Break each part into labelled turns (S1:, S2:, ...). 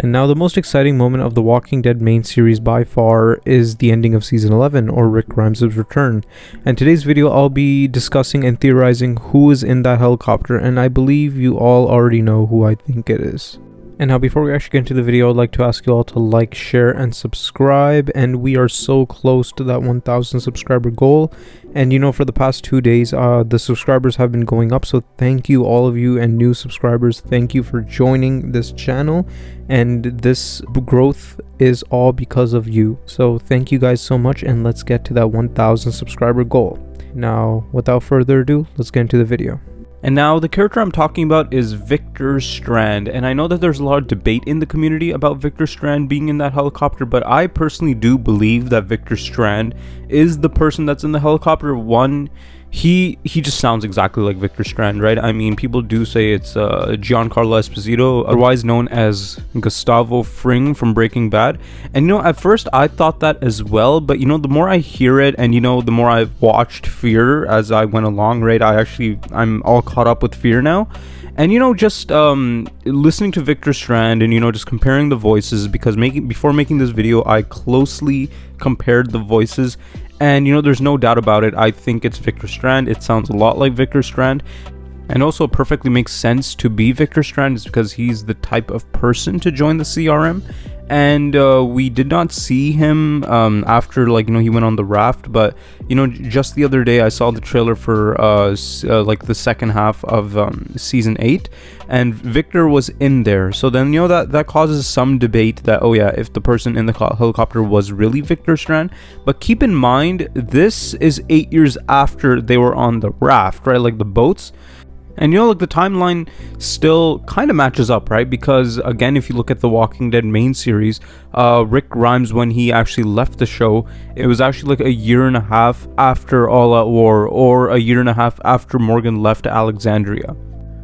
S1: And now the most exciting moment of the Walking Dead main series by far is the ending of season 11, or Rick Grimes' return. And today's video I'll be discussing and theorizing who is in that helicopter, and I believe you all already know who I think it is. And now before we actually get into the video, I'd like to ask you all to like, share, and subscribe. And we are so close to that 1,000 subscriber goal. And you know, for the past 2 days, the subscribers have been going up. So thank you, all of you and new subscribers. Thank you for joining this channel. And this growth is all because of you. So thank you guys so much. And let's get to that 1,000 subscriber goal. Now, without further ado, let's get into the video.
S2: And now the character I'm talking about is Victor Strand, and I know that there's a lot of debate in the community about Victor Strand being in that helicopter, but I personally do believe that Victor Strand is the person that's in the helicopter. One, he just sounds exactly like Victor Strand, right? I mean, people do say it's Giancarlo Esposito, otherwise known as Gustavo Fring from Breaking Bad. And you know, at first I thought that as well, but you know, the more I hear it, and you know, the more I've watched Fear as I went along, right? I'm all caught up with Fear now. And you know, just listening to Victor Strand and you know, just comparing the voices, because before making this video I closely compared the voices, and you know, there's no doubt about it, I think it's Victor Strand. It sounds a lot like Victor Strand, and also perfectly makes sense to be Victor Strand is because he's the type of person to join the CRM. And we did not see him after, like, you know, he went on the raft, but you know, just the other day I saw the trailer for like the second half of season 8, and Victor was in there. So then, you know, that causes some debate that, oh yeah, if the person in the helicopter was really Victor Strand. But keep in mind, this is 8 years after they were on the raft, right? Like the boats. And you know, like the timeline still kind of matches up, right? Because again, if you look at the Walking Dead main series, Rick Grimes, when he actually left the show, it was actually like a year and a half after All Out War, or a year and a half after Morgan left Alexandria.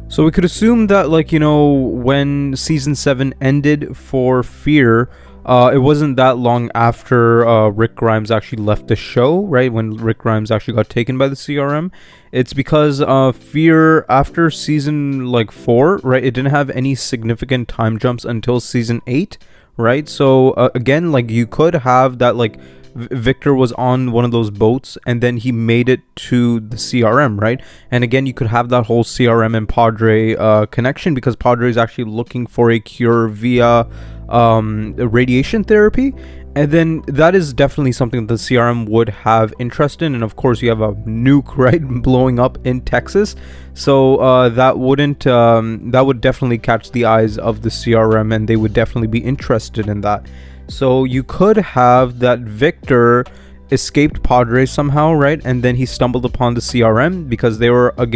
S2: So we could assume that, like, you know, when season 7 ended for Fear, it wasn't that long after Rick Grimes actually left the show, right? When Rick Grimes actually got taken by the CRM. It's because Fear, after season like 4, right, it didn't have any significant time jumps until season 8, right? So again, like, you could have that, like, Victor was on one of those boats and then he made it to the CRM, right? And again, you could have that whole CRM and Padre connection, because Padre is actually looking for a cure via radiation therapy. And then that is definitely something that the CRM would have interest in. And of course, you have a nuke, right, blowing up in Texas. So that would definitely catch the eyes of the CRM, and they would definitely be interested in that. So you could have that Victor escaped Padre somehow, right? And then he stumbled upon the CRM because they were like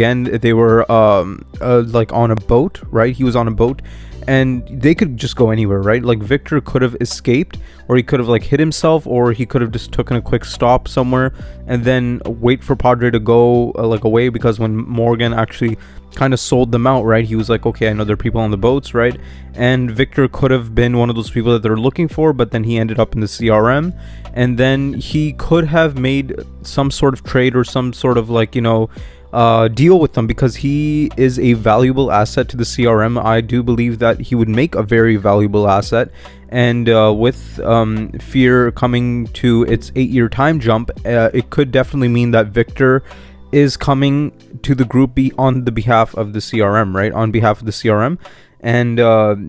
S2: on a boat, right? He was on a boat, and they could just go anywhere, right? Like Victor could have escaped, or he could have like hit himself, or he could have just taken a quick stop somewhere and then wait for Padre to go like away, because when Morgan actually kind of sold them out, right, he was like, okay, I know there are people on the boats, right? And Victor could have been one of those people that they're looking for, but then he ended up in the CRM, and then he could have made some sort of trade or some sort of, like, you know, deal with them, because he is a valuable asset to the CRM. I do believe that he would make a very valuable asset, and with Fear coming to its 8-year time jump, it could definitely mean that Victor is coming to the group on the behalf of the CRM, right? On behalf of the CRM. And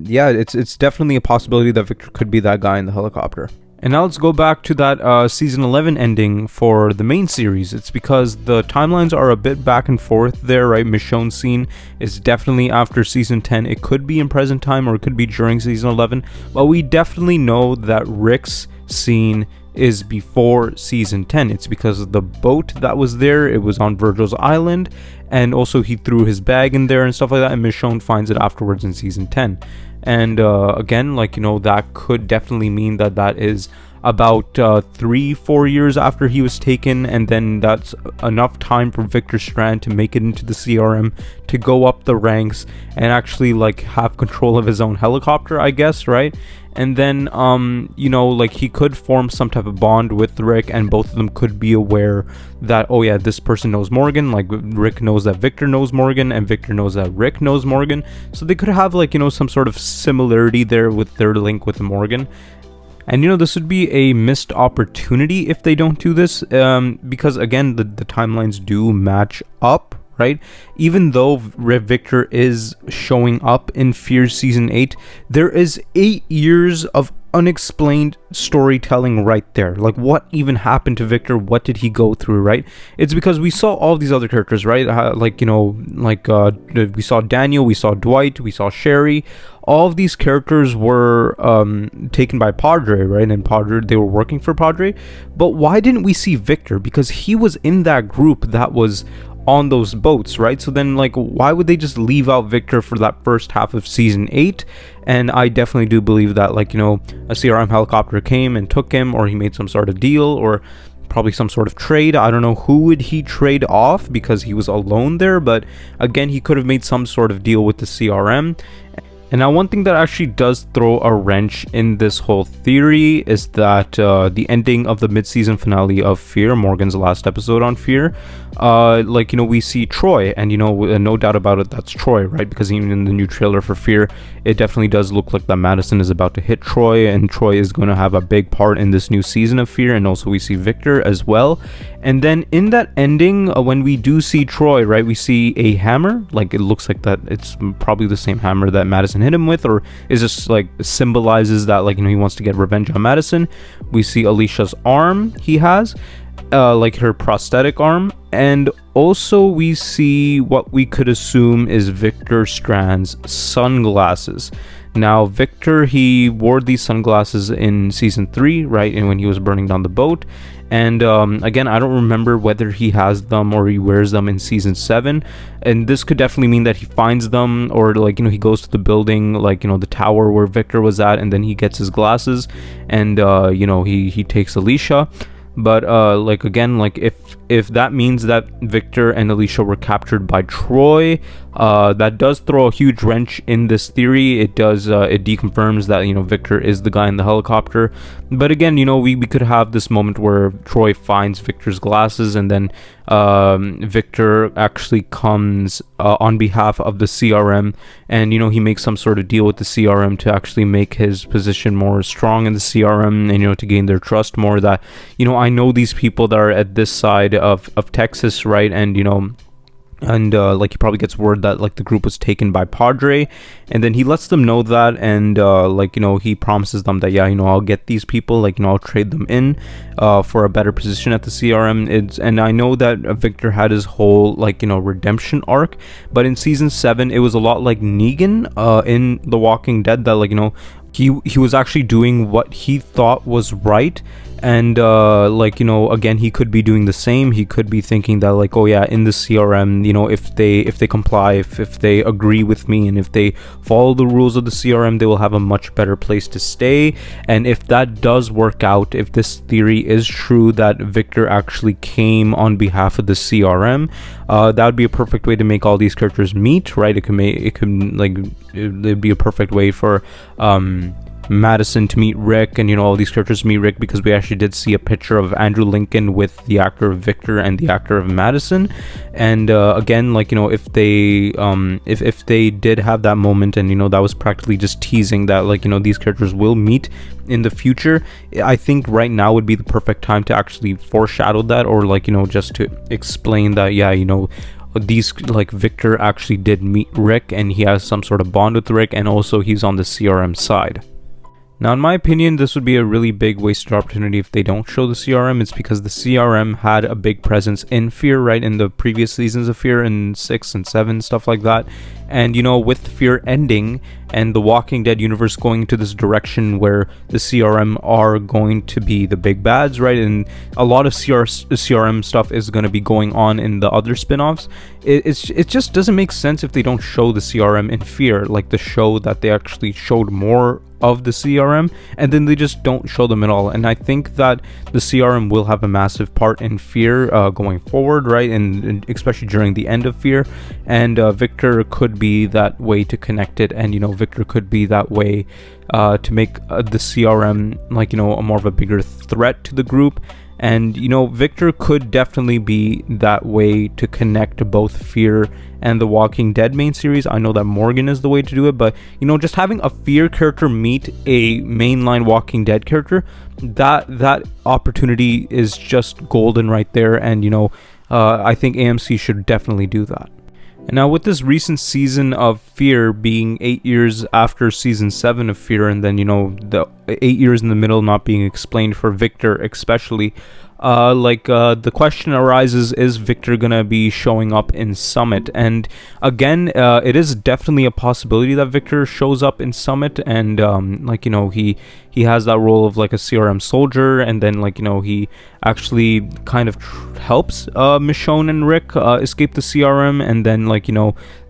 S2: yeah, it's definitely a possibility that Victor could be that guy in the helicopter. And now let's go back to that season 11 ending for the main series. It's because the timelines are a bit back and forth there, right? Michonne's scene is definitely after season 10. It could be in present time, or it could be during season 11. But we definitely know that Rick's scene is before season 10. It's because the boat that was there, it was on Virgil's Island, and also he threw his bag in there and stuff like that, and Michonne finds it afterwards in season 10. And again, like, you know, that could definitely mean that is about 3-4 years after he was taken, and then that's enough time for Victor Strand to make it into the CRM, to go up the ranks and actually like have control of his own helicopter, I guess, right? And then you know, like he could form some type of bond with Rick, and both of them could be aware that, oh yeah, this person knows Morgan, like Rick knows that Victor knows Morgan, and Victor knows that Rick knows Morgan, so they could have like, you know, some sort of similarity there with their link with Morgan. And you know, this would be a missed opportunity if they don't do this, because again, the timelines do match up, right? Even though Victor is showing up in Fear Season 8, there is 8 years of unexplained storytelling right there. Like, what even happened to Victor? What did he go through, right? It's because we saw all these other characters, right? Like, you know, like we saw Daniel, we saw Dwight, we saw Sherry. All of these characters were taken by Padre, right? And Padre, they were working for Padre. But why didn't we see Victor? Because he was in that group that was on those boats, right? So then, like, why would they just leave out Victor for that first half of Season 8? And I definitely do believe that, like, you know, a CRM helicopter came and took him, or he made some sort of deal, or probably some sort of trade. I don't know who would he trade off, because he was alone there, but again, he could have made some sort of deal with the CRM. And now, one thing that actually does throw a wrench in this whole theory is that the ending of the mid-season finale of Fear, Morgan's last episode on Fear, like, you know, we see Troy, and, you know, no doubt about it, that's Troy, right? Because even in the new trailer for Fear, it definitely does look like that Madison is about to hit Troy, and Troy is going to have a big part in this new season of Fear. And also we see Victor as well. And then in that ending, when we do see Troy, right, we see a hammer. Like, it looks like that it's probably the same hammer that Madison hit him with, or is this like symbolizes that, like, you know, he wants to get revenge on Madison. We see Alicia's arm he has, like her prosthetic arm, and also we see what we could assume is Victor Strand's sunglasses. Now, Victor, he wore these sunglasses in Season 3, right, and when he was burning down the boat. And again, I don't remember whether he has them or he wears them in Season 7. And this could definitely mean that he finds them, or, like, you know, he goes to the building, like, you know, the tower where Victor was at, and then he gets his glasses, and, you know, he takes Alicia. But like, again, like, if that means that Victor and Alicia were captured by Troy, that does throw a huge wrench in this theory. It does, it deconfirms that, you know, Victor is the guy in the helicopter. But again, you know, we could have this moment where Troy finds Victor's glasses, and then Victor actually comes on behalf of the CRM, and, you know, he makes some sort of deal with the CRM to actually make his position more strong in the CRM, and, you know, to gain their trust more, that, you know, I know these people that are at this side of Texas, right? And, you know, and like, he probably gets word that, like, the group was taken by Padre, and then he lets them know that, and like, you know, he promises them that, yeah, you know, I'll get these people, like, you know, I'll trade them in for a better position at the CRM. And I know that Victor had his whole, like, you know, redemption arc, but in Season 7 it was a lot like Negan in The Walking Dead, that, like, you know, he was actually doing what he thought was right. And like, you know, again, he could be doing the same. He could be thinking that, like, oh yeah, in the CRM, you know, if they comply, if they agree with me, and if they follow the rules of the CRM, they will have a much better place to stay. And if that does work out, if this theory is true that Victor actually came on behalf of the CRM, that would be a perfect way to make all these characters meet, right? It'd be a perfect way for Madison to meet Rick, and, you know, all these characters meet Rick, because we actually did see a picture of Andrew Lincoln with the actor of Victor and the actor of Madison. And again, like, you know, if they did have that moment, and, you know, that was practically just teasing that, like, you know, these characters will meet in the future, I think right now would be the perfect time to actually foreshadow that, or, like, you know, just to explain that, yeah, you know, these, like, Victor actually did meet Rick, and he has some sort of bond with Rick, and also he's on the CRM side. Now, in my opinion, this would be a really big wasted opportunity if they don't show the CRM. It's because the CRM had a big presence in Fear, right, in the previous seasons of Fear, in 6 and 7, stuff like that. And with Fear ending and the Walking Dead universe going into this direction where the CRM are going to be the big bads, right? And a lot of CRM stuff is going to be going on in the other spin-offs. It just doesn't make sense if they don't show the CRM in Fear, like the show that they actually showed more of the CRM, and then they just don't show them at all. And I think that the CRM will have a massive part in Fear going forward, right? And especially during the end of Fear. And Victor could be that way to connect it, and Victor could be that way to make the CRM like a more of a bigger threat to the group. And Victor could definitely be that way to connect both Fear and the Walking Dead main series. I know that Morgan is the way to do it, but just having a Fear character meet a mainline Walking Dead character, that opportunity is just golden right there. And I think AMC should definitely do that. And now with this recent season of Fear being 8 years after season 7 of Fear, and then the 8 years in the middle not being explained for Victor especially, the question arises, is Victor gonna be showing up in Summit? And again, it is definitely a possibility that Victor shows up in Summit, and he has that role of like a CRM soldier, and then he actually kind of helps Michonne and Rick escape the CRM, and then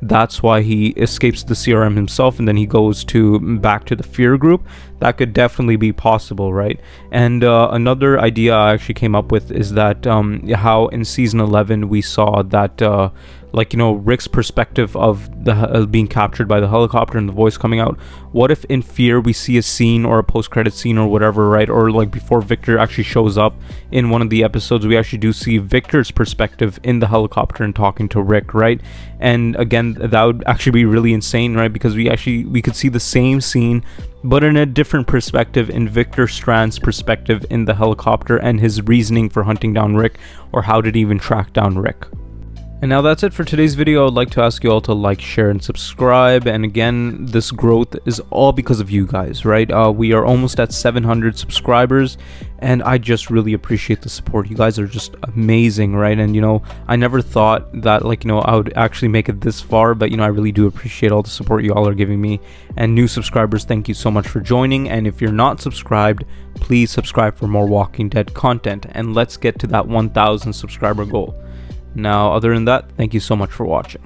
S2: that's why he escapes the CRM himself, and then he goes back to the Fear group. That could definitely be possible, right? And another idea I actually came up with is that how in season 11 we saw that Rick's perspective of the being captured by the helicopter and the voice coming out. What if in Fear we see a scene or a post-credit scene or whatever, right? Or before Victor actually shows up in one of the episodes, we actually do see Victor's perspective in the helicopter and talking to Rick, right? And again, that would actually be really insane, right? Because we could see the same scene but in a different perspective, in Victor Strand's perspective in the helicopter, and his reasoning for hunting down Rick, or how did he even track down Rick. And now that's it for today's video. I'd like to ask you all to like, share, and subscribe. And again, this growth is all because of you guys, right? We are almost at 700 subscribers, and I just really appreciate the support. You guys are just amazing, right? And I never thought that I would actually make it this far, but I really do appreciate all the support you all are giving me. And new subscribers, thank you so much for joining. And if you're not subscribed, please subscribe for more Walking Dead content, and let's get to that 1,000 subscriber goal. Now, other than that, thank you so much for watching.